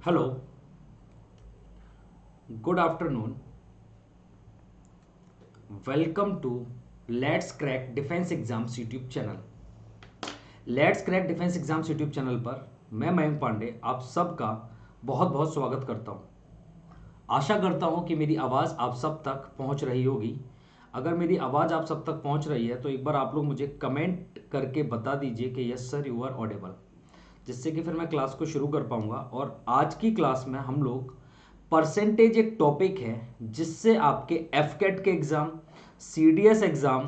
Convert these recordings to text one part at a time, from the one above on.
Hello, good afternoon. Welcome to Let's Crack Defense Exams YouTube channel. Let's crack defence exams YouTube channel पर मैं मयंक पांडे आप सबका बहुत बहुत स्वागत करता हूं। आशा करता हूं कि मेरी आवाज़ आप सब तक पहुंच रही होगी। अगर मेरी आवाज़ आप सब तक पहुंच रही है तो एक बार आप लोग मुझे कमेंट करके बता दीजिए कि yes sir you are audible, जिससे कि फिर मैं क्लास को शुरू कर पाऊंगा। और आज की क्लास में हम लोग परसेंटेज एक टॉपिक है जिससे आपके एफकेट के एग्जाम, सीडीएस एग्जाम,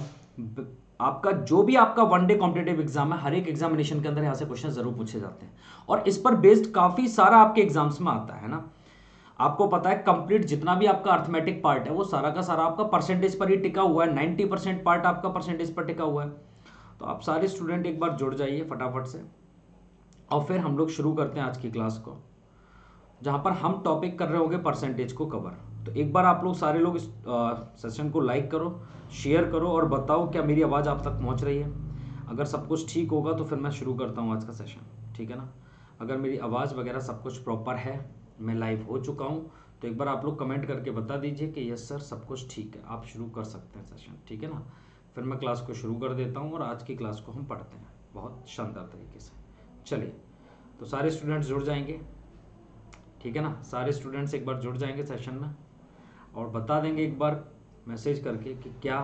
आपका जो भी आपका वन डे कॉम्पिटेटिव एग्जाम है, हर एक एग्जामिनेशन के अंदर यहाँ से क्वेश्चन जरूर पूछे जाते हैं और इस पर बेस्ड काफी सारा आपके एग्जाम्स में आता है ना। आपको पता है कंप्लीट जितना भी आपका अर्थमेटिक पार्ट है वो सारा का सारा आपका परसेंटेज पर ही टिका हुआ है। 90% पार्ट आपका परसेंटेज पर टिका हुआ है। तो आप सारे स्टूडेंट एक बार जुड़ जाइए फटाफट से और फिर हम लोग शुरू करते हैं आज की क्लास को, जहां पर हम टॉपिक कर रहे होंगे परसेंटेज को कवर। तो एक बार आप लोग सारे लोग इस सेशन को लाइक करो, शेयर करो और बताओ क्या मेरी आवाज़ आप तक पहुंच रही है। अगर सब कुछ ठीक होगा तो फिर मैं शुरू करता हूं आज का सेशन, ठीक है ना। अगर मेरी आवाज़ वगैरह सब कुछ प्रॉपर है, मैं लाइव हो चुका हूं, तो एक बार आप लोग कमेंट करके बता दीजिए कि यस सर सब कुछ ठीक है, आप शुरू कर सकते हैं सेशन, ठीक है ना। फिर मैं क्लास को शुरू कर देता हूँ और आज की क्लास को हम पढ़ते हैं बहुत शानदार तरीके से। चलिए, तो सारे स्टूडेंट्स जुड़ जाएंगे, ठीक है ना। सारे स्टूडेंट्स एक बार जुड़ जाएंगे सेशन में और बता देंगे एक बार मैसेज करके कि क्या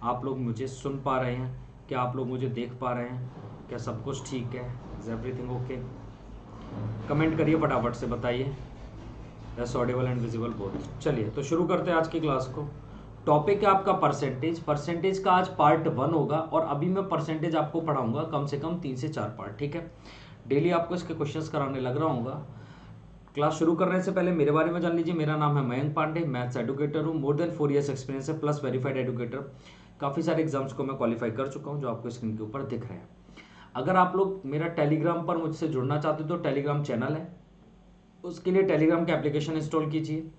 आप लोग मुझे सुन पा रहे हैं, क्या आप लोग मुझे देख पा रहे हैं, क्या सब कुछ ठीक है, इज एवरीथिंग ओके। कमेंट करिए फटाफट से, बताइए yes Audible and visible both. चलिए तो शुरू करते हैं आज की क्लास को। टॉपिक है आपका परसेंटेज। परसेंटेज का आज पार्ट 1 होगा और अभी मैं परसेंटेज आपको पढ़ाऊंगा कम से कम 3 से 4 पार्ट, ठीक है। डेली आपको इसके क्वेश्चंस कराने लग रहा हूँ। क्लास शुरू करने से पहले मेरे बारे में जान लीजिए। मेरा नाम है मयंक पांडे, मैथ्स एडुकेटर हूँ, मोर देन 4 इयर्स एक्सपीरियंस है, प्लस वेरीफाइड एडुकेटर। काफ़ी सारे एग्जाम्स को मैं क्वालिफाई कर चुका हूँ जो आपको स्क्रीन के ऊपर दिख रहे हैं। अगर आप लोग मेरा टेलीग्राम पर मुझसे जुड़ना चाहते हो तो टेलीग्राम चैनल है, उसके लिए टेलीग्राम के एप्लीकेशन इंस्टॉल कीजिए।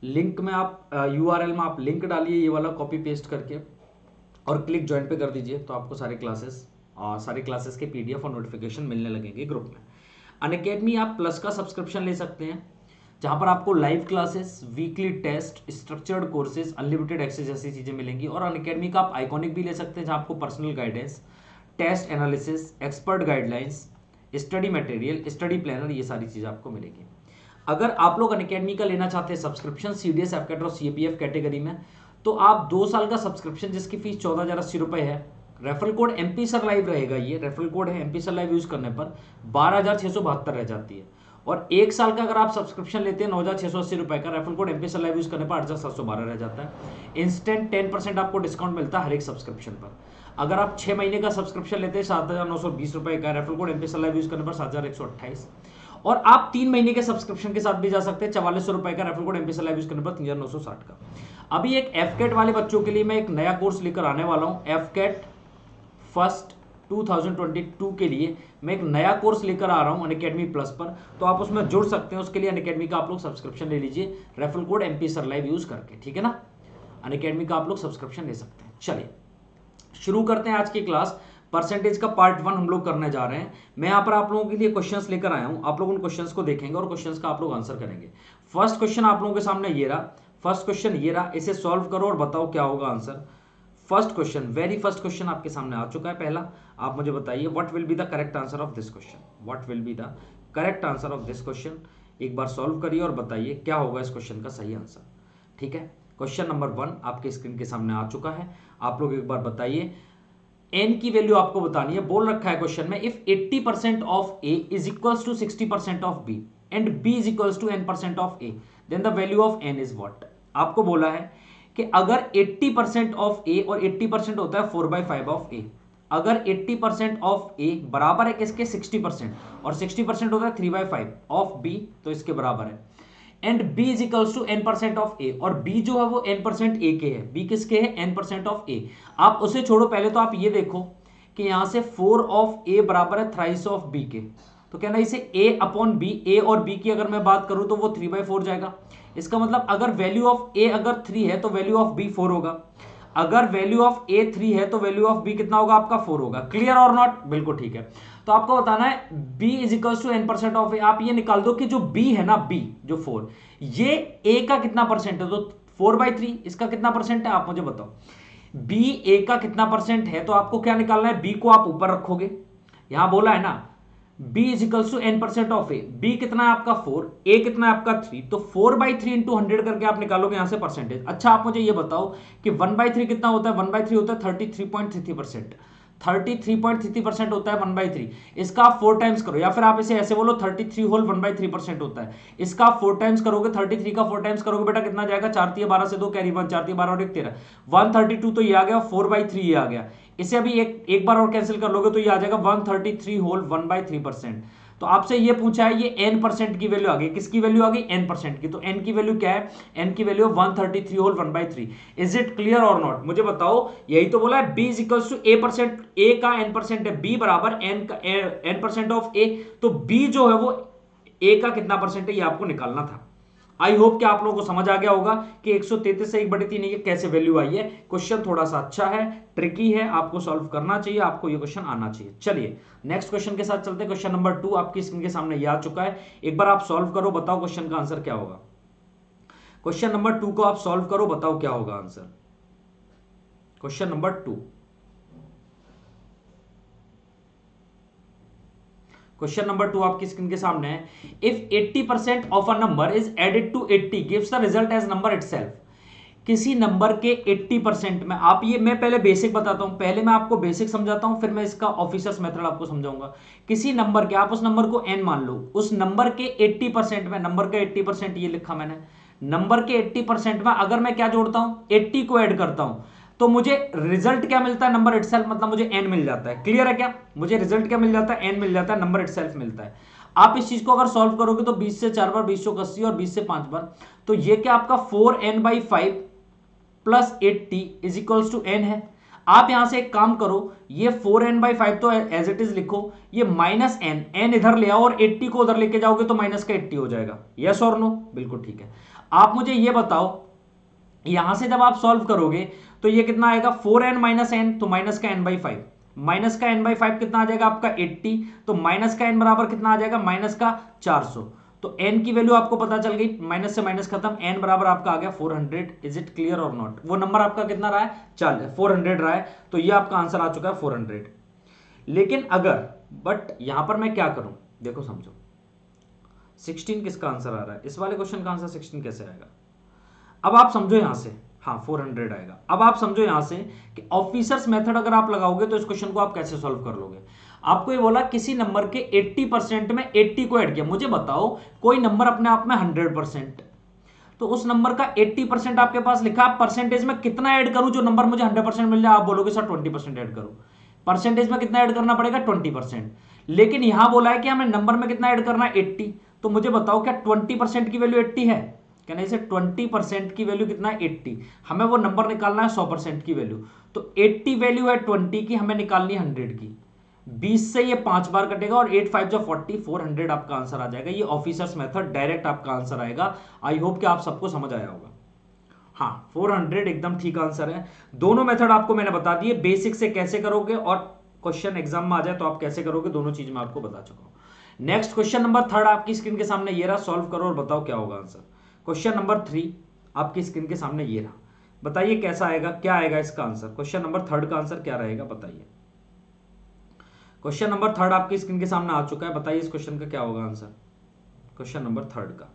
लिंक में आप URL में आप लिंक डालिए, ये वाला कॉपी पेस्ट करके और क्लिक ज्वाइन पे कर दीजिए, तो आपको सारे क्लासेस के PDF और नोटिफिकेशन मिलने लगेंगे ग्रुप में। अनअकैडमी आप प्लस का सब्सक्रिप्शन ले सकते हैं, जहां पर आपको live classes, weekly test, structured courses, unlimited access जैसी चीजें मिलेंगी। और अनअकैडमी का आप आइकॉनिक भी ले सकते हैं, जहां आपको personal guidance, test analysis, expert guidelines, study material, study planner, ये सारी चीजें आपको मिलेगी। अगर आप लोग अनअकैडमी का लेना चाहते हैं सब्सक्रिप्शन सीडीएस, एफकेट और CAPF कैटेगरी में, तो आप 2 साल का सब्सक्रिप्शन जिसकी फीस 14,080 रुपए है, referral code MP sir live रहेगा, ये रेफरल कोड है MP सर लाइव यूज करने पर 12,672 रह जाती है। और 1 साल का अगर आप सब्सक्रिप्शन लेते हैं 9,680 रुपए का, referral code MP sir live use करने पर 8,712 रह जाता है। इंस्टेंट 10% आपको डिस्काउंट मिलता है हर एक सब्सक्रिप्शन पर। अगर आप 6 महीने का सब्सक्रिप्शन लेते हैं 7,920 रुपए का, referral code MP sir live use करने पर 7,128। और आप 3 महीने के सब्सक्रिप्शन के साथ भी जा सकते हैं 4400 रुपए का, referral code MP sir live use करने पर 3,960 का। अभी एक एफकेट वाले बच्चों के लिए मैं एक नया कोर्स लेकर आने वाला हूं। एफकेट फर्स्ट 2022 के लिए मैं एक नया कोर्स लेकर आ रहा हूं अनअकैडमी प्लस पर, तो आप उसमें जुड़ सकते हैं। उसके लिए अनअकैडमी का आप लोग सब्सक्रिप्शन ले लीजिए referral code MP sir live use करके, ठीक है ना। अनअकैडमी का आप लोग सब्सक्रिप्शन ले सकते हैं। चलिए शुरू करते हैं आज की क्लास। परसेंटेज का पार्ट 1 हम लोग करने जा रहे हैं। मैं यहाँ पर आप लोगों के लिए क्वेश्चंस लेकर आया हूं, आप लोग उन क्वेश्चंस को देखेंगे और क्वेश्चंस का आप लोग आंसर करेंगे। फर्स्ट क्वेश्चन आप लोगों के सामने ये रहा, फर्स्ट क्वेश्चन ये रहा, इसे सॉल्व करो और बताओ क्या होगा answer. First question, very first question आपके सामने आ चुका है। पहला आप मुझे बताइए what will be the correct answer of this question, what will be the correct answer of this question. एक बार सॉल्व करिए और बताइए क्या होगा इस क्वेश्चन का सही आंसर, ठीक है। क्वेश्चन नंबर 1 आपके स्क्रीन के सामने आ चुका है। आप लोग एक बार बताइए, n की वैल्यू आपको बतानी है। बोल रखा है क्वेश्चन में, if 80% of a is equals to 60% of b and b is equals to n% of a, then the value of n is what. आपको बोला है कि अगर 80% ऑफ a, और 80% होता है 4/5 ऑफ a, अगर 80% ऑफ a बराबर है किसके 60%, और 60% होता है 3/5 ऑफ b, तो इसके बराबर है। And b is equals to n% of a, और b जो है वो n% a के है। b किसके है n% ऑफ a। आप उसे छोड़ो, पहले तो आप ये देखो कि यहां से 4 ऑफ a बराबर है थ्राइस ऑफ b के, तो कहना इसे a अपॉन b, a और b की अगर मैं बात करूं तो वो 3/4 जाएगा। इसका मतलब अगर वैल्यू ऑफ a अगर 3 है तो वैल्यू ऑफ b 4 होगा। अगर वैल्यू ऑफ ए 3 है तो वैल्यू ऑफ बी कितना होगा आपका 4 होगा। क्लियर और नॉट? बिल्कुल ठीक है। तो आपको बताना है b is equals to n% of A. आप ये निकाल दो कि जो b है ना, b जो 4, ये a का कितना परसेंट है, तो 4/3 इसका कितना परसेंट है आप मुझे बताओ। b a का कितना परसेंट है, तो आपको क्या निकालना है, b को आप ऊपर रखोगे, यहां बोला है ना b is equals to n% of A. b कितना है आपका 4, a कितना है आपका 3, तो 4/3 इंटू 100 करके आप निकालोगे यहां से परसेंटेज। अच्छा आप मुझे ये बताओ कि 1/3 कितना होता है, 1/3 होता है 33.33%। 33.33% होता है 1/3। इसका आप 4 टाइम्स करो, या फिर आप इसे ऐसे बोलो 33 होल 1/3% होता है। इसका आप 4 टाइम्स करोगे, 33 का 4 टाइम्स करोगे बेटा कितना जाएगा, 4 3 12 से 2 कैरी 1, 4 3 12 और 1 13, 132 तो ये आ गया, 4/3 ये आ गया। इसे अभी एक बार और कैंसिल कर लोगे तो ये आ जाएगा 133 होल 1/3%। तो आपसे ये पूछा है, ये n% की वैल्यू आ गई, किसकी वैल्यू आ गई, n% की। तो n की वैल्यू क्या है, n की वैल्यू 133 होल 1/3। इज इट क्लियर और नॉट, मुझे बताओ। यही तो बोला है b is equals to a%, a का n% है, b बराबर n% ऑफ a। तो b जो है वो a का कितना परसेंट है, ये आपको निकालना था। आई होप कि आप लोगों को समझ आ गया होगा कि 133 से 1/3 ये कैसे वैल्यू आई है। क्वेश्चन थोड़ा सा अच्छा है, ट्रिकी है, आपको सॉल्व करना चाहिए, आपको ये क्वेश्चन आना चाहिए। चलिए नेक्स्ट क्वेश्चन के साथ चलते हैं। क्वेश्चन नंबर 2 आपकी स्क्रीन के सामने ये आ चुका है, एक बार आप सॉल्व करो, बताओ क्वेश्चन का आंसर क्या होगा। क्वेश्चन नंबर 2 को आप सॉल्व करो, बताओ क्या होगा answer. Question number 2, question number 2 आपकी स्क्रीन के सामने है। If 80% of a number is added to 80 gives the result as number itself. किसी नंबर के 80% में, आप ये, मैं पहले बेसिक बताता हूं, पहले मैं आपको बेसिक समझाता हूं, फिर मैं इसका ऑफिसर्स मेथड आपको समझाऊंगा। किसी नंबर के, आप उस नंबर को n मान लो, उस नंबर के 80% में, नंबर का 80% ये लिखा मैंने, नंबर के 80% में अगर मैं क्या जोड़ता हूं, 80 को ऐड करता हूं, तो मुझे रिजल्ट क्या मिलता है, नंबर इटसेल्फ, मतलब मुझे n मिल जाता है। क्लियर है क्या, मुझे रिजल्ट क्या मिल जाता है, n मिल जाता है, नंबर इटसेल्फ मिलता है। आप इस चीज को अगर सॉल्व करोगे तो 20 से 4 बार 20 चौक 80 और 20 से 5 बार, तो ये क्या आपका 4n/5 plus 80 is equals to n है। आप यहां से एक काम करो, ये 4n/5 तो एज इट इज लिखो, ये माइनस n इधर ले आओ और 80 को उधर लेके जाओगे तो माइनस का 80 हो जाएगा। यस और नो, बिल्कुल ठीक है। आप मुझे ये बताओ, यहां से जब आप सॉल्व करोगे तो ये कितना आएगा, 4n माइनस n, तो माइनस का n/5, माइनस का n/5 कितना आ जाएगा आपका 80, तो माइनस का n बराबर कितना आ जाएगा, माइनस का 400। तो n की वैल्यू आपको पता चल गई, माइनस से माइनस खत्म, n बराबर आपका आ गया 400। इज इट क्लियर और नॉट? वो नंबर आपका कितना रहा है, 400 रहा है, तो ये आपका आंसर आ चुका है 400। लेकिन अगर, बट यहां पर मैं क्या करूं, देखो समझो, 16 किसका आंसर आ रहा है, इस वाले क्वेश्चन का आंसर 16 कैसे आएगा। अब आप समझो यहां से, हाँ 400 आएगा। अब आप समझो यहां से कि ऑफिसर्स मेथड अगर आप लगाओगे तो इस क्वेश्चन को आप कैसे सॉल्व कर लोगे। आपको ये बोला किसी नंबर के 80% में 80 को ऐड किया, मुझे बताओ कोई नंबर अपने आप में 100%, तो उस नंबर का 80% आपके पास लिखा, आप परसेंटेज में कितना ऐड करूं जो नंबर मुझे 100% मिल जाए, आप बोलोगे सर 20% ऐड करो। परसेंटेज में कितना ऐड करना पड़ेगा, 20%। लेकिन यहां बोला है कि हमें नंबर में कितना ऐड करना है, 80। तो मुझे बताओ क्या 20% की वैल्यू 80 है, कहने से 20% की वैल्यू कितना है, 80। हमें वो नंबर निकालना है 100% की वैल्यू, तो 80 वैल्यू है 20 की, हमें निकालनी है 100 की। 20 से ये 5 बार कटेगा और 8 5 जो 40, 400 आपका आंसर आ जाएगा। ये ऑफिसर्स मेथड डायरेक्ट आपका आंसर आएगा। आई होप कि आप सबको समझ आया होगा। हाँ 400 एकदम ठीक आंसर है। दोनों मेथड आपको मैंने बता दिए, बेसिक से कैसे करोगे और क्वेश्चन एग्जाम में आ जाए तो आप कैसे करोगे, दोनों चीज मैं आपको बता चुका हूं। नेक्स्ट क्वेश्चन नंबर 3 आपकी स्क्रीन के सामने ये रहा, सॉल्व करो और बताओ क्या होगा आंसर। क्वेश्चन नंबर 3 आपकी स्क्रीन के सामने ये रहा, बताइए कैसा आएगा, क्या आएगा इसका आंसर। क्वेश्चन नंबर 3 का आंसर क्या रहेगा बताइए। क्वेश्चन नंबर 3 आपकी स्क्रीन के सामने आ चुका है, बताइए इस क्वेश्चन का क्या होगा आंसर, क्वेश्चन नंबर 3 का।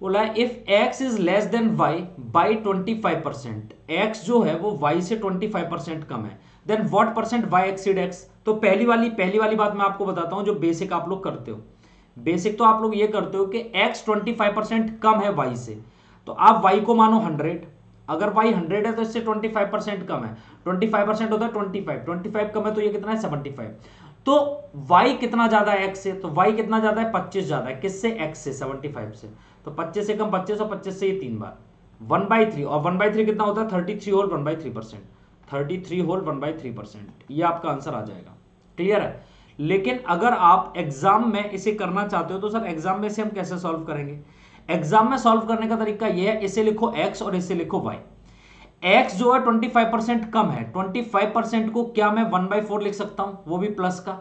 बोला है if x is less than y by 25%, x जो है वो y से 25% कम है, then what percent y exceed x। तो पहली वाली बात मैं आपको बताता हूं जो बेसिक आप लोग करते हो। बेसिक तो आप लोग ये करते हो कि x 25% कम है y से, तो आप y को मानो 100। अगर y 100 है तो इससे 25% कम है, 25% होता है 25 कम है तो ये कितना है 75। तो y कितना ज्यादा है x से, तो y कितना ज्यादा है 25 ज्यादा है, किससे, x से, 75 से। तो 25 से कम 25 और 25 से ये 3 बार 1/3, और 1/3 कितना होता है 33 होल 1/3%, 33 होल 1/3%, ये आपका आंसर आ जाएगा। क्लियर है। लेकिन अगर आप एग्जाम में इसे करना चाहते हो तो सर एग्जाम में से हम कैसे सॉल्व करेंगे? एग्जाम में सॉल्व करने का तरीका यह है, इसे लिखो x और इसे लिखो y। x जो है 25% कम है, 25% को क्या मैं 1/4 लिख सकता हूं, वो भी प्लस का?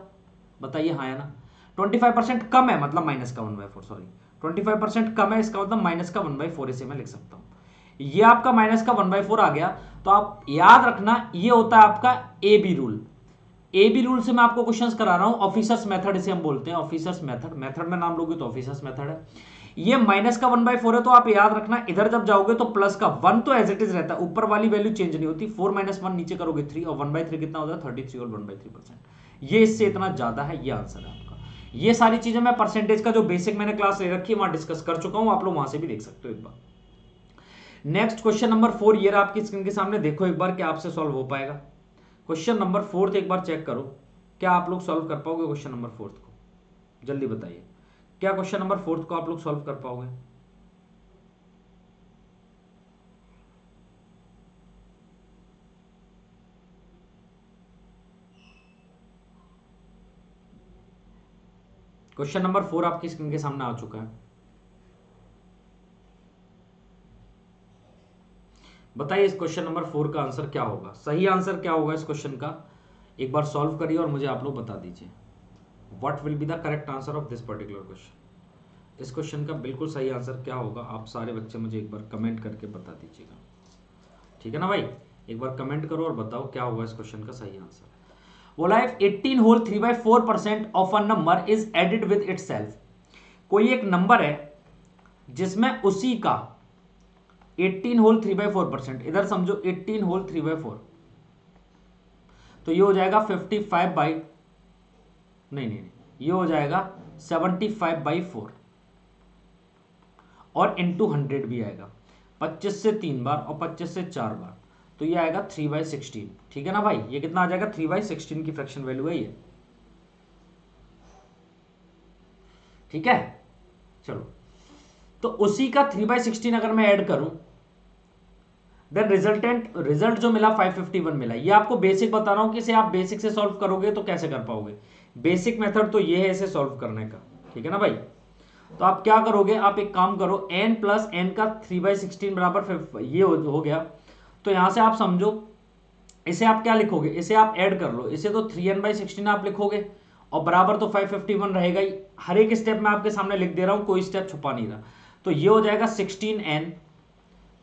बताइए हाँ या ना। 25% कम है मतलब माइनस का 1/4, सॉरी 25% कम है इसका मतलब माइनस का 1/4 इसे मैं लिख सकता हूं। ये आपका माइनस का 1/4 आ गया। तो आप याद रखना ये होता है आपका A B rule. A B rule से मैं आपको क्वेश्चंस करा रहा हूं, ऑफिसर्स मेथड इसे हम बोलते हैं, ऑफिसर्स मेथड। मेथड में नाम लोगे तो ऑफिसर्स मेथड है। ये माइनस का 1/4 है तो आप याद रखना इधर जब जाओगे तो प्लस का 1 तो एज इट इज रहता है, ऊपर वाली वैल्यू चेंज नहीं होती। 4 - 1 नीचे करोगे 3 और 1/3 कितना होता है 33 और 1/3%। ये इससे इतना ज्यादा है, ये आंसर है आपका। ये सारी चीजें मैं परसेंटेज का जो बेसिक मैंने क्लास ले रखी है वहां डिस्कस कर चुका हूं, आप लोग वहां से भी देख सकते हो एक बार। नेक्स्ट क्वेश्चन नंबर 4 ये रहा आपकी स्क्रीन के सामने, देखो एक बार क्या आपसे सॉल्व हो पाएगा। क्वेश्चन नंबर 4 एक बार चेक करो, क्या आप लोग सॉल्व कर पाओगे क्वेश्चन नंबर 4 को? जल्दी बताइए, क्या क्वेश्चन नंबर 4 को आप लोग सॉल्व कर पाओगे? क्वेश्चन नंबर 4 आपकी स्क्रीन के सामने आ चुका है। बताइए इस क्वेश्चन नंबर 4 का आंसर क्या होगा, सही आंसर क्या होगा इस क्वेश्चन का? एक बार सॉल्व करिए और मुझे आप लोग बता दीजिए what will be the correct answer of this particular question. इस क्वेश्चन का बिल्कुल सही आंसर क्या होगा, आप सारे बच्चे मुझे एक बार कमेंट करके बता दीजिएगा, ठीक है ना भाई? एक बार कमेंट करो और बताओ क्या होगा इस क्वेश्चन का सही आंसर। बोला है 18 whole 3/4% of a number is added with itself. कोई एक नंबर है जिसमें उसी का 18 होल 3/4%, इधर समझो 18 होल 3/4, तो ये हो जाएगा 55 बाई नहीं, ये हो जाएगा 75/4 और इंटू 100 भी आएगा, 25 से 3 बार और 25 से 4 बार, तो ये आएगा 3/16, ठीक है ना भाई? ये कितना आ जाएगा 3/16 की फ्रैक्शन वैल्यू है ये, ठीक है? चलो, तो उसी का 3/16 अगर मैं ऐड करूं देन रिजल्ट जो मिला 551 मिला। ये आपको बेसिक बता रहा हूं कि इसे आप बेसिक से सॉल्व करोगे तो कैसे कर पाओगे। बेसिक मेथड तो ये है इसे सॉल्व करने का, ठीक है ना भाई? तो आप क्या करोगे, आप एक काम करो, n प्लस एन का 3/16 बराबर ये हो गया। तो यहां से आप समझो इसे आप क्या लिखोगे, इसे आप ऐड कर लो, इसे तो 3n/16 आप लिखोगे और बराबर तो 551 रहेगा ही। हर एक स्टेप में आपके सामने लिख दे रहा हूं, कोई स्टेप छुपा नहीं रहा। तो ये हो जाएगा 16n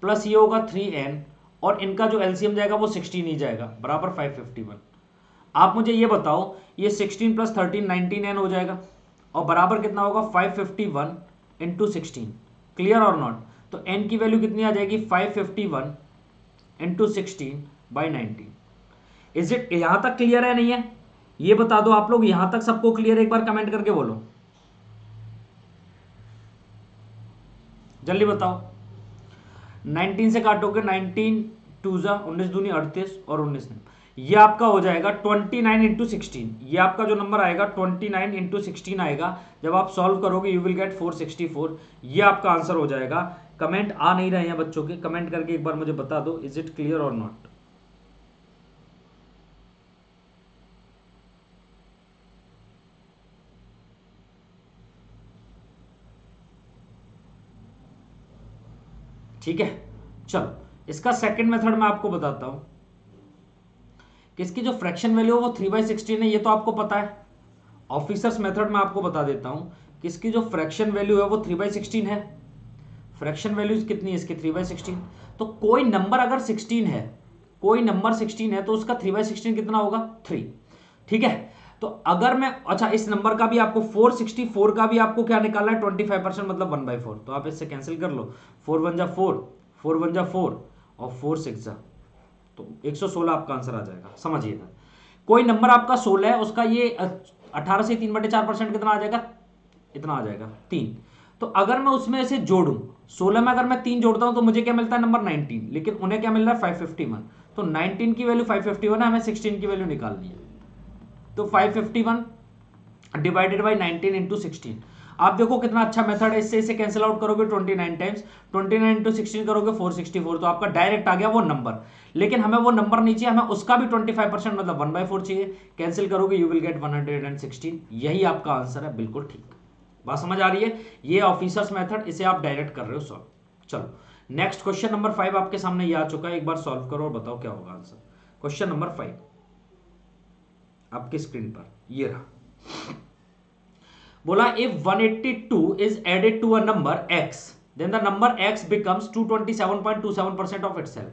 प्लस ये होगा 3n और इनका जो एलसीएम जाएगा वो 16 ही जाएगा, बराबर 551। आप मुझे ये बताओ, ये 16 प्लस 13 19n हो जाएगा और बराबर कितना होगा 551 इंटू 16, क्लियर और नॉट? तो n की वैल्यू कितनी आ जाएगी 551 इंटू 16/19। इज इट यहां तक क्लियर है नहीं है, ये बता दो आप लोग, यहां तक सबको क्लियर? एक बार कमेंट करके बोलो, जल्दी बताओ। 19 से काटोगे 19 2 19 दूनी 38 और 19 ये आपका हो जाएगा 29 इंटू 16। ये आपका जो नंबर आएगा 29 इंटू 16 आएगा। जब आप सॉल्व करोगे यू विल गेट 464। ये आपका आंसर हो जाएगा। कमेंट आ नहीं रहे हैं बच्चों के, कमेंट करके एक बार मुझे बता दो इज इट क्लियर और नॉट। ठीक है, चलो इसका सेकंड मेथड मैं आपको बताता हूं कि इसकी जो फ्रैक्शन वैल्यू है वो 3/16 है, ये तो आपको पता है। ऑफिसर्स मेथड में आपको बता देता हूं कि इसकी जो फ्रैक्शन वैल्यू है वो 3/16 है। फ्रैक्शन वैल्यू कितनी है इसकी 3/16। तो कोई नंबर अगर 16 है, कोई नंबर 16 है तो उसका 3/16 कितना होगा 3, ठीक है? तो अगर मैं अच्छा इस नंबर का भी आपको 464 का भी आपको क्या निकालना है 25% मतलब 1/4, तो आप इससे कैंसिल कर लो। 4 1 जा 4, 4 1 जा 4 और 4 6 जा, तो 116 आपका आंसर आ जाएगा। समझिएगा, कोई नंबर आपका 16 है, उसका ये 18 से 3/4% कितना आ जाएगा, इतना आ जाएगा 3। तो अगर मैं उसमें से जोड़ूं 16 में अगर मैं 3 जोड़ता हूं तो मुझे क्या मिलता है नंबर 19, लेकिन उन्हें क्या मिल रहा है 551। तो 19 की वैल्यू 551 है, हमें 16 की वैल्यू निकालनी है। तो 551 डिवाइडेड बाई 19 इंटू 16। आप देखो कितना अच्छा मेथड है, इससे इसे कैंसिल आउट करोगे 29 टाइम्स, 29 इंटू 16 करोगे 464, तो आपका डायरेक्ट आ गया वो नंबर। लेकिन हमें वो नंबर नहीं चाहिए, हमें उसका भी 25% मतलब 1/4 चाहिए। कैंसिल करोगे यू विल गेट 116, यही आपका आंसर है, बिल्कुल ठीक। बात समझ आ रही है? ये ऑफिसर्स मेथड, इसे आप डायरेक्ट कर रहे हो सॉल्व। चलो नेक्स्ट क्वेश्चन नंबर 5 आपके सामने ये आ चुका है, एक बार सॉल्व करो और बताओ क्या होगा आंसर। क्वेश्चन नंबर 5 आपकी स्क्रीन पर ये रहा। बोला if 182 is added to a number x, then the number x becomes 227.27% of itself.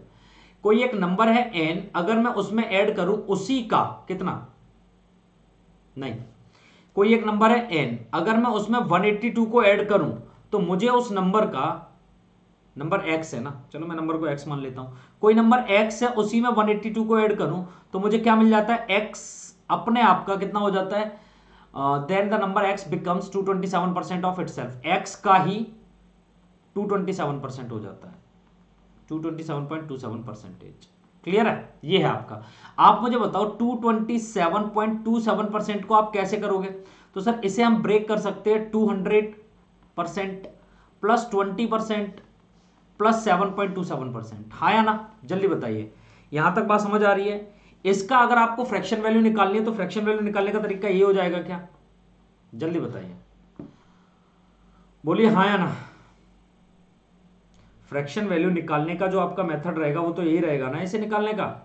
कोई एक नंबर है n, अगर मैं उसमें ऐड करूं उसी का कितना, नहीं, कोई एक नंबर है n, अगर मैं उसमें 182 को ऐड करूं तो मुझे उस नंबर का, नंबर x है ना, चलो मैं नंबर को x मान लेता हूं, कोई नंबर x है उसी में 182 को ऐड करूं तो मुझे क्या मिल जाता है, x अपने आप का कितना हो जाता है, then the number x becomes 227% of itself, x का ही 227% हो जाता है, 227.27%। क्लियर है? ये है आपका। आप मुझे बताओ 227.27% को आप कैसे करोगे? तो सर इसे हम ब्रेक कर सकते हैं 200% प्लस 20% प्लस 7.27%, हाँ या ना? जल्दी बताइए, यहां तक बात समझ आ रही है? इसका अगर आपको फ्रैक्शन वैल्यू निकालनी है तो फ्रैक्शन वैल्यू निकालने का तरीका ये हो जाएगा क्या? जल्दी बताइए, बोलिए हाँ या ना। फ्रैक्शन वैल्यू निकालने का जो आपका मेथड रहेगा वो तो यही रहेगा ना, इसे निकालने का।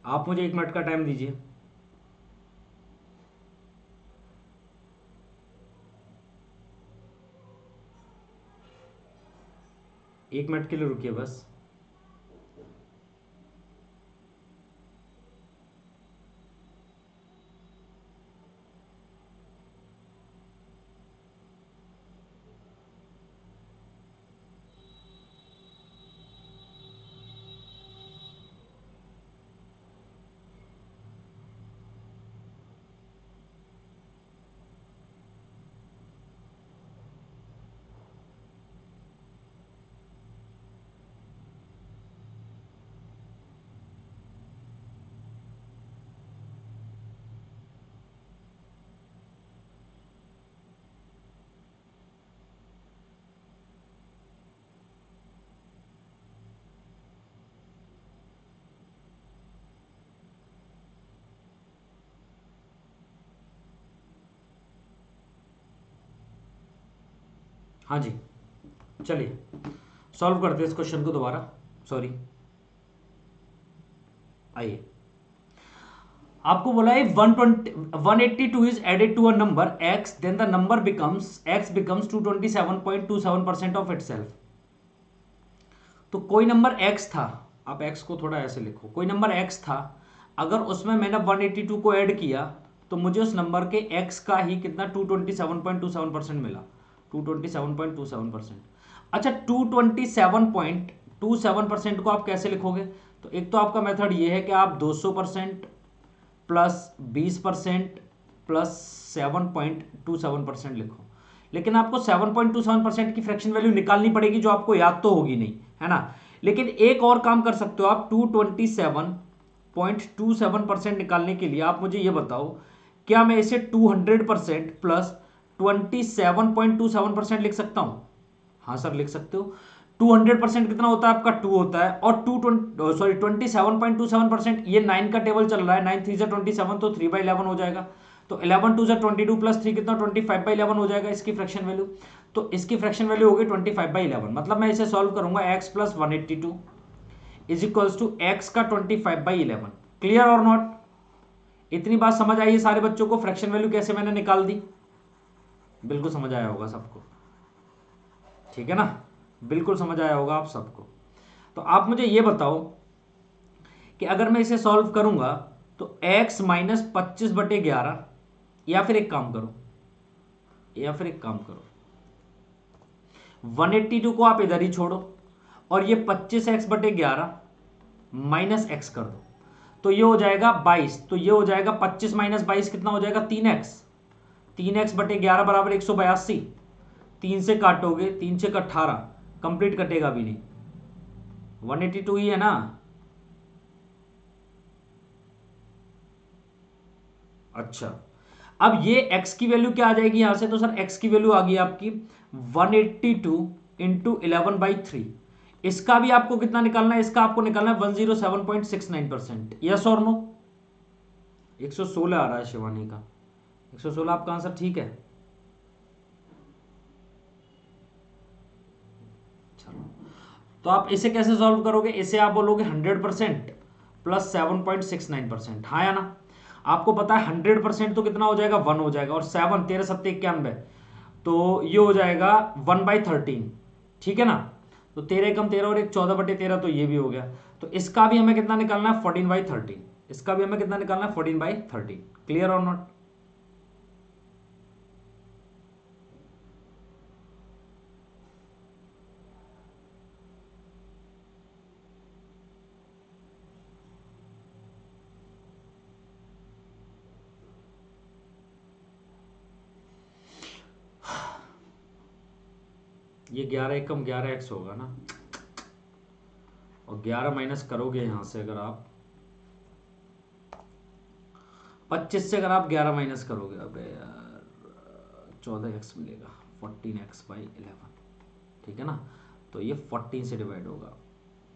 आप मुझे 1 मिनट का टाइम दीजिए। 1 मिनट के लिए रुकिए बस। हाँ जी, चलिए सॉल्व करते हैं इस क्वेश्चन को दोबारा। सॉरी, आइए। आपको बोला है 120 182 is added to a number x, then the number becomes x becomes 227.27% of itself. तो कोई नंबर x था, आप x को थोड़ा ऐसे लिखो, कोई नंबर x था, अगर उसमें मैंने 182 को ऐड किया तो मुझे उस नंबर के x का ही कितना 227.27% मिला, 227.27%। अच्छा 227.27% को आप कैसे लिखोगे? तो एक तो आपका मेथड ये है कि आप 200% प्लस 20% प्लस 7.27% लिखो, लेकिन आपको 7.27% की फ्रैक्शन वैल्यू निकालनी पड़ेगी जो आपको याद तो होगी नहीं, है ना। लेकिन एक और काम कर सकते हो आप, 227.27% निकालने के लिए आप मुझे ये बताओ, क्या मैं इसे 200% प्लस 27.27% लिख सकता हूं? हाँ सर लिख सकते हो। 200% कितना होता है आपका? 2 होता है, और 27.27% ये 9 का टेबल चल रहा है, 9 3 27, तो 3/11 हो जाएगा। तो 11 2 22 प्लस 3 कितना 25/11 हो जाएगा इसकी फ्रैक्शन वैल्यू। तो इसकी फ्रैक्शन वैल्यू होगी 25/11। मतलब मैं इसे सॉल्व करूंगा x plus 182 is equals to X का 25/11। क्लियर और नॉट? इतनी बात समझ आई है सारे बच्चों को, फ्रैक्शन वैल्यू कैसे मैंने निकाल दी? बिल्कुल समझ आया होगा सबको, ठीक है ना, बिल्कुल समझ आया होगा आप सबको। तो आप मुझे ये बताओ कि अगर मैं इसे सॉल्व करूंगा तो x माइनस 25/11, या फिर एक काम करो, 182 को आप इधर ही छोड़ो और ये 25x/11 माइनस एक्स कर दो, तो ये हो जाएगा 22। तो ये हो जाएगा 25 माइनस 22 कितना हो जाएगा? 3x। 3x/11 बराबर 182। 3 से काटोगे, 3 से 18, कंप्लीट कटेगा भी नहीं, 182 ही है ना। अच्छा, अब ये x की वैल्यू क्या आ जाएगी यहां से? तो सर x की वैल्यू आ गई आपकी 182 इंटू 11/3। इसका भी आपको कितना निकालना है? इसका आपको निकालना है 107.69%। यस और नो? 116 आ रहा है शिवानी का, 116 आपका आंसर ठीक है। चलो, तो आप इसे कैसे सॉल्व करोगे? इसे आप बोलोगे 100% प्लस 7.69%, हाँ या ना? आपको पता है 100% तो कितना हो जाएगा? 1 हो जाएगा, और 7 13 7 91, तो ये हो जाएगा 1/13, ठीक है ना। तो 13 × 13 और एक 14/13, तो ये भी हो गया। तो इसका भी हमें कितना निकालना है? 14/13। इसका भी हमें कितना निकालना है? 14/13। क्लियर और नॉट? ये 11 एकम 11x होगा ना, और 11 माइनस करोगे यहां से, अगर आप 25 से अगर आप 11 माइनस करोगे, अबे यार 14x मिलेगा, 14x/11, ठीक है ना। तो ये 14 से डिवाइड होगा,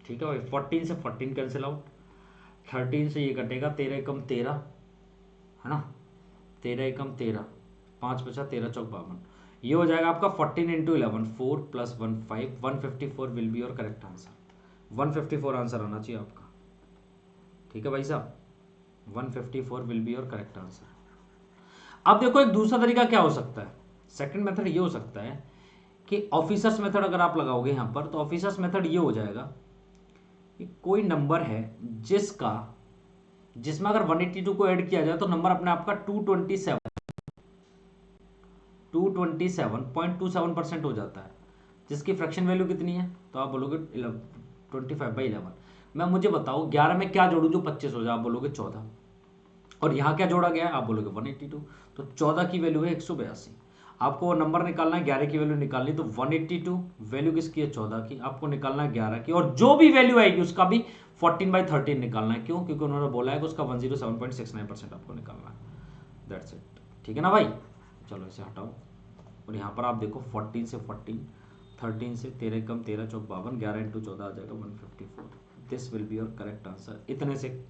ठीक है भाई। 14 से 14 कैंसिल आउट, 13 से ये कटेगा, 13 एकम 13, है ना, 13 एकम 13, 5 बचा, 13 चौक 52, ये हो जाएगा आपका 14 into 11, 4 plus 1 5, 154 will be your correct answer. 154 answer आना चाहिए आपका, ठीक है भाई साहब, 154 will be your correct answer. अब देखो एक दूसरा तरीका क्या हो सकता है, सेकंड मेथड ये हो सकता है कि ऑफिसर्स मेथड अगर आप लगाओगे यहां पर, तो ऑफिसर्स मेथड ये हो जाएगा कि कोई नंबर है जिसमें अगर 182 को ऐड किया जाए तो नंबर अपने आप का 227.27% हो जाता है, जिसकी फ्रैक्शन वैल्यू कितनी है? तो आप बोलोगे 25/11। मैं मुझे बताओ 11 में क्या जोड़ू जो 25 हो जाए? आप बोलोगे 14, और यहाँ क्या जोड़ा गया है? आप बोलोगे 182। तो 14 की वैल्यू है 182। आपको वो नंबर निकालना है, 11 की वैल्यू निकालनी, तो 182 वैल्यू किसकी है? 14 की। आपको निकालना है 11 की, और जो भी वैल्यू आएगी उसका भी 14/13 निकालना है। क्यों? क्योंकि उन्होंने बोला है कि उसका 107.69% आपको निकालना है। दैट्स इट, ठीक है ना भाई। चलो इसे हटाओ, और यहाँ पर आप देखो 14 से 14, 13 से 13 कम 13 चौक 52, 11 इंटू 14 आ जाएगा 154। This will be your correct answer. इतने से,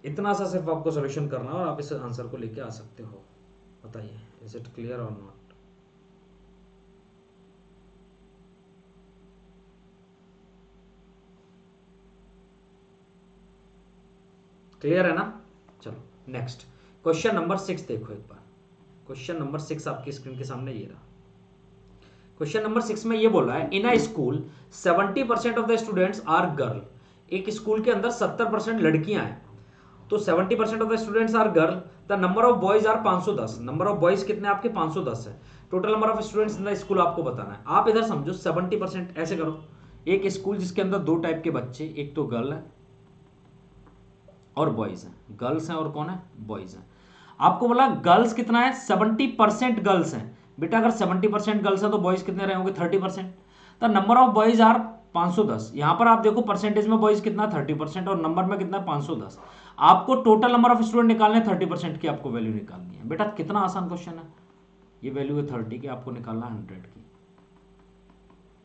इतना सा सिर्फ आपको सॉल्यूशन करना है और आप इस आंसर को लेके आ सकते हो। बताइए, इज इट क्लियर और नॉट? क्लियर है ना? चलो नेक्स्ट क्वेश्चन नंबर 6 देखो एक बार। क्वेश्चन नंबर 6 आपकी स्क्रीन के सामने ये रहा। क्वेश्चन नंबर 6 में ये बोला है, in a school 70% of the students are girl. एक स्कूल के अंदर 70% लड़कियां हैं, तो 70% of the students are girl, the number of boys are 510। Number of boys कितने आपके 510 है। Total number of students in the school आपको बताना है। आप इधर समझो 70%, ऐसे करो, एक स्कूल जिसके अंदर दो टाइप के बच्चे, एक तो गर्ल है और बॉयज हैं। गर्ल्स हैं और कौन है, बॉयज हैं। आपको बोला गर्ल्स कितना है, 70% गर्ल्स हैं। बेटा अगर 70% गर्ल्स है तो बॉयज कितने रहे होंगे, 30%। तो नंबर ऑफ बॉयज आर 510। यहां पर आप देखो परसेंटेज में बॉयज कितना 30% और नंबर में कितना 510। आपको टोटल नंबर ऑफ स्टूडेंट निकालने 30% की आपको वैल्यू निकालनी है। बेटा कितना आसान क्वेश्चन है, ये वैल्यू है 30 की, आपको निकालना 100 की।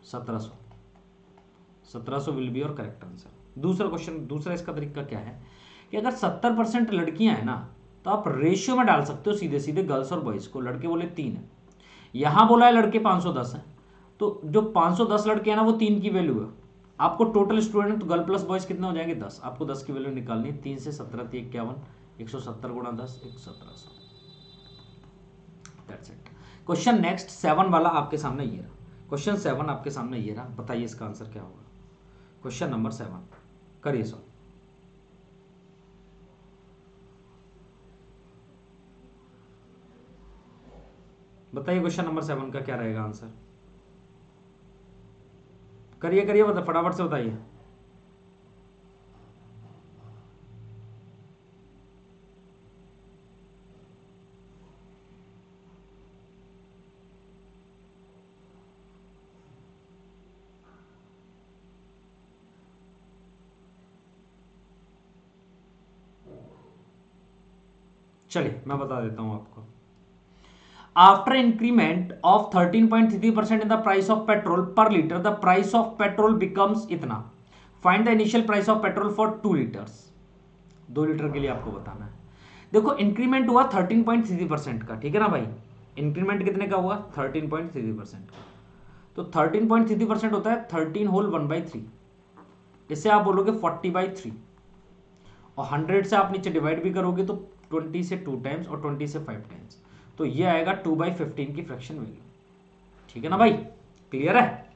1700 1700 will be your correct answer. दूसरा क्वेश्चन, दूसरा इसका तरीका क्या है कि अगर 70% लड़कियां हैं ना, तो आप रेशियो में डाल सकते हो सीधे सीधे गर्ल्स और बॉयज को। लड़के बोले 3 है, यहां बोला है लड़के 510 है, तो जो 510 लड़के हैं ना वो 3 की वैल्यू है। आपको total student girl plus boys कितने हो जाएंगे, 10। आपको 10 की वैल्यू निकालनी है। 3 से 17 3 51, 170 गुणा 10 1700। That's it. क्वेश्चन नेक्स्ट 7 वाला आपके सामने ये रहा। क्वेश्चन 7 आपके सामने ये रहा, बताइए इसका आंसर क्या होगा। क्वेश्चन नंबर 7 करिए सॉल्व। बताइए क्वेश्चन नंबर 7 का क्या रहेगा आंसर। करिए करिए, बता फटाफट से बताइए। चलिए मैं बता देता हूं आपको। After increment of 13.33% in the price of petrol per litre, the price of petrol becomes इतना। Find the initial price of petrol for 2 litres. 2 litre के लिए आपको बताना है। देखो इंक्रीमेंट हुआ 13.33% का, ठीक है ना भाई। इंक्रीमेंट कितने का हुआ, 13.33% का। तो 13.33% होता है 13 होल 1/3। इससे आप बोलोगे 40/3, और 100 से आप नीचे डिवाइड भी करोगे तो 20 से 2 टाइम्स और 20 से 5 टाइम्स, तो ये आएगा 2/15 की फ्रैक्शन वैल्यू। ठीक है ना भाई, क्लियर है।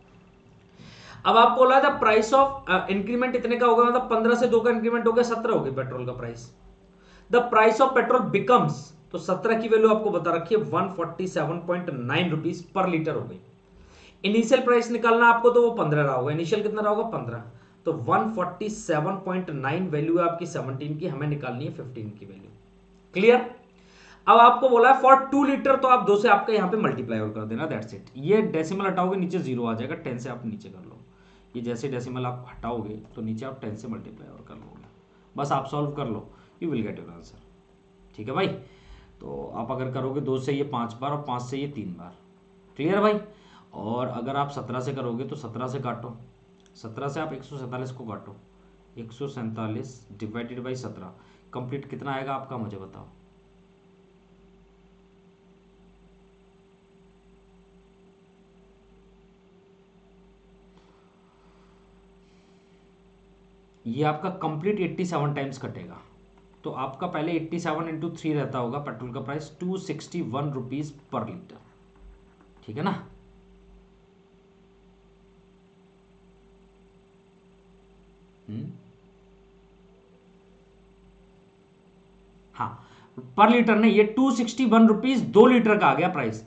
अब आप बोला था प्राइस ऑफ इंक्रीमेंट इतने का होगा, मतलब 15 से 2 का इंक्रीमेंट हो गया, 17 हो गई पेट्रोल का price. The price of petrol becomes, तो 17 की वैल्यू आपको बता रखी है 147.9 रुपीज पर लीटर हो गई। इनिशियल प्राइस निकालना आपको, तो वो 15 रहा होगा। इनिशियल कितना रहा होगा, 15। तो 147.9 वैल्यू है आपकी 17 की, हमें निकालनी है 15 की वैल्यू। क्लियर। अब आपको बोला है फॉर 2 लीटर, तो आप 2 से आपका यहां पे मल्टीप्लाई और कर देना, दैट्स इट। ये डेसिमल हटाओगे नीचे 0 आ जाएगा, 10 से आप नीचे कर लो। ये जैसे डेसिमल आप हटाओगे तो नीचे आप 10 से मल्टीप्लाई और कर लोगे। बस आप सॉल्व कर लो, you will get your answer. ठीक है भाई। तो आप अगर करोगे 2 से ये 5 बार और 5 से ये 3 बार। क्लियर भाई। और अगर आप 17 से करोगे तो 17 से काटो, 17 से आप 147 को काटो, 147 डिवाइडेड बाई 17, कंप्लीट कितना आएगा आपका, मुझे बताओ। ये आपका कंप्लीट 87 टाइम्स कटेगा। तो आपका पहले 87 इंटू 3 रहता होगा पेट्रोल का प्राइस, 261 रुपीज पर लीटर। ठीक है ना। हाँ, पर लीटर नहीं, ये 261 रुपीज 2 लीटर का आ गया प्राइस।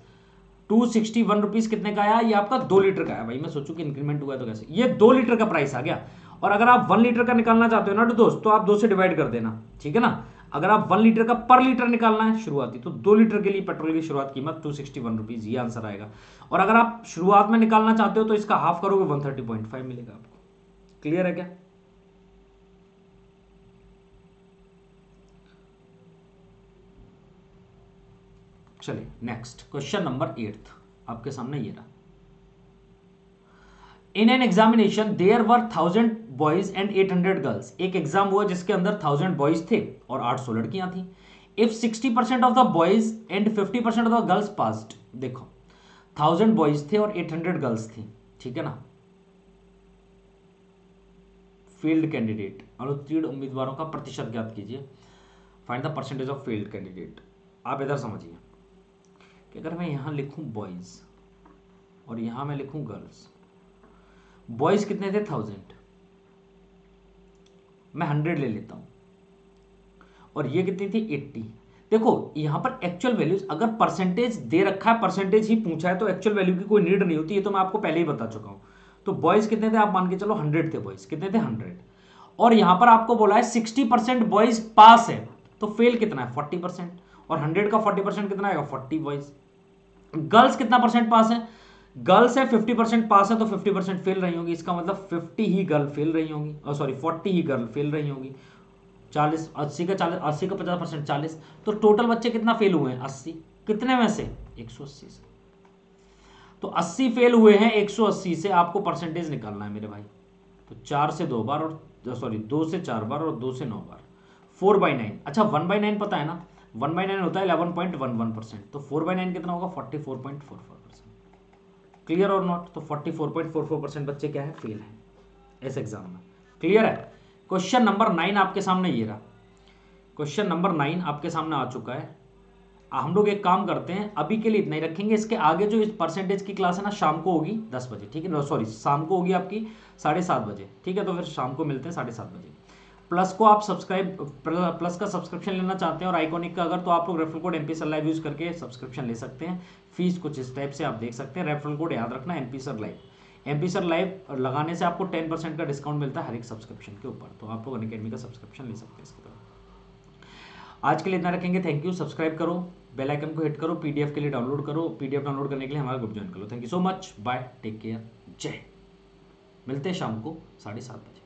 261 रुपीज कितने का आया, ये आपका 2 लीटर का है भाई। मैं सोचू कि इंक्रीमेंट हुआ है तो कैसे, ये 2 लीटर का प्राइस आ गया। और अगर आप 1 लीटर का निकालना चाहते हो ना तो दोस्त, तो आप 2 से डिवाइड कर देना। ठीक है ना। अगर आप 1 लीटर का पर लीटर निकालना है शुरुआती, तो 2 लीटर के लिए पेट्रोल की शुरुआत कीमत 261 रुपीज, ये आंसर आएगा। और अगर आप शुरुआत में निकालना चाहते हो तो इसका हाफ करोगे, 130.5 मिलेगा आपको। क्लियर है क्या। चलिए नेक्स्ट क्वेश्चन नंबर 8 आपके सामने ये रहा। In an examination there were 1000 boys and 800 girls. एक एग्जाम हुआ जिसके अंदर 1000 बॉयज थे और 800 लड़कियां थी। If 60% of the boys and 50% of the girls passed. देखो 1000 बॉयज थे और 800 गर्ल्स थी, ठीक है ना। फील्ड कैंडिडेट, अनुत्तीर्ण उम्मीदवारों का प्रतिशत ज्ञात कीजिए। Find the percentage of failed candidate. आप इधर समझिए कि अगर मैं यहाँ लिखूँ बॉयज़ और यहाँ मैं लिखूँ गर्ल्स, बॉयज़ कितने थे 1000, मैं 100 ले लेता हूँ, और ये कितनी थी 80। देखो यहाँ पर एक्चुअल वैल्यूज, अगर परसेंटेज दे रखा है, परसेंटेज ही पूछा है, तो एक्चुअल वैल्यू की कोई नीड नहीं होती, ये तो मैं आपको पहले ही बता चुका हूँ। तो बॉयज़ कितने थे, आप मान के चलो 100 थे, बॉयज़ कितने थे 100, और यहाँ पर आपको बोला है 60% बॉयज़ पास है, तो फेल कितना है 40%, और 100 का 40% कितना आएगा 40 बॉयज़। गर्ल्स कितना परसेंट पास है, गर्ल्स है 50% पास है, तो 50% फेल रही होगी, इसका मतलब 50 ही गर्ल फेल रही होंगी, और सॉरी 40 ही गर्ल फेल रही होंगी। 40, 80 का 40, 80 का 50%, 40, तो टोटल बच्चे कितना फेल हुए हैं 80, कितने में से 180 से। तो 80 फेल हुए हैं, 180 से आपको परसेंटेज निकालना है मेरे भाई। तो 4 से 2 बार, और सॉरी 2 से 4 बार, और 2 से 9 बार, 4/9। अच्छा 1/9 पता है ना, 1/9 होता है 11.11%, तो 4/9 कितना होगा 44.44%। क्लियर और नॉट, तो 44.44% बच्चे क्या है फेल है इस एग्जाम में। क्लियर है। क्वेश्चन नंबर 9 आपके सामने ये रहा, क्वेश्चन नंबर 9 आपके सामने आ चुका है। हम लोग एक काम करते हैं, अभी के लिए इतना ही रखेंगे, इसके आगे जो इस परसेंटेज की क्लास है ना शाम को होगी 10 बजे, ठीक है, सॉरी शाम को होगी आपकी 7:30 बजे, ठीक है, तो फिर शाम को मिलते हैं 7:30 बजे। प्लस को आप सब्सक्राइब, प्लस का सब्सक्रिप्शन लेना चाहते हैं और आइकॉनिक का, अगर तो आप लोग referral code MP sir live use करके सब्सक्रिप्शन ले सकते हैं। फीस कुछ इस टाइप से आप देख सकते हैं, रेफरल कोड याद रखना MP sir live. MP sir live लगाने से आपको 10% का डिस्काउंट मिलता है हर एक सब्सक्रिप्शन के ऊपर, तो आप लोग अनअकैडमी का सब्सक्रिप्शन ले सकते हैं इसके तरफ। आज के लिए इतना रखेंगे, थैंक यू। सब्सक्राइब करो, बेल आइकन को हिट करो, पीडीएफ के लिए डाउनलोड करो, पीडीएफ डाउनलोड करने के लिए हमारा ग्रुप ज्वाइन करो। Thank you so much, bye, take care, जय। मिलते हैं शाम को 7:30 बजे।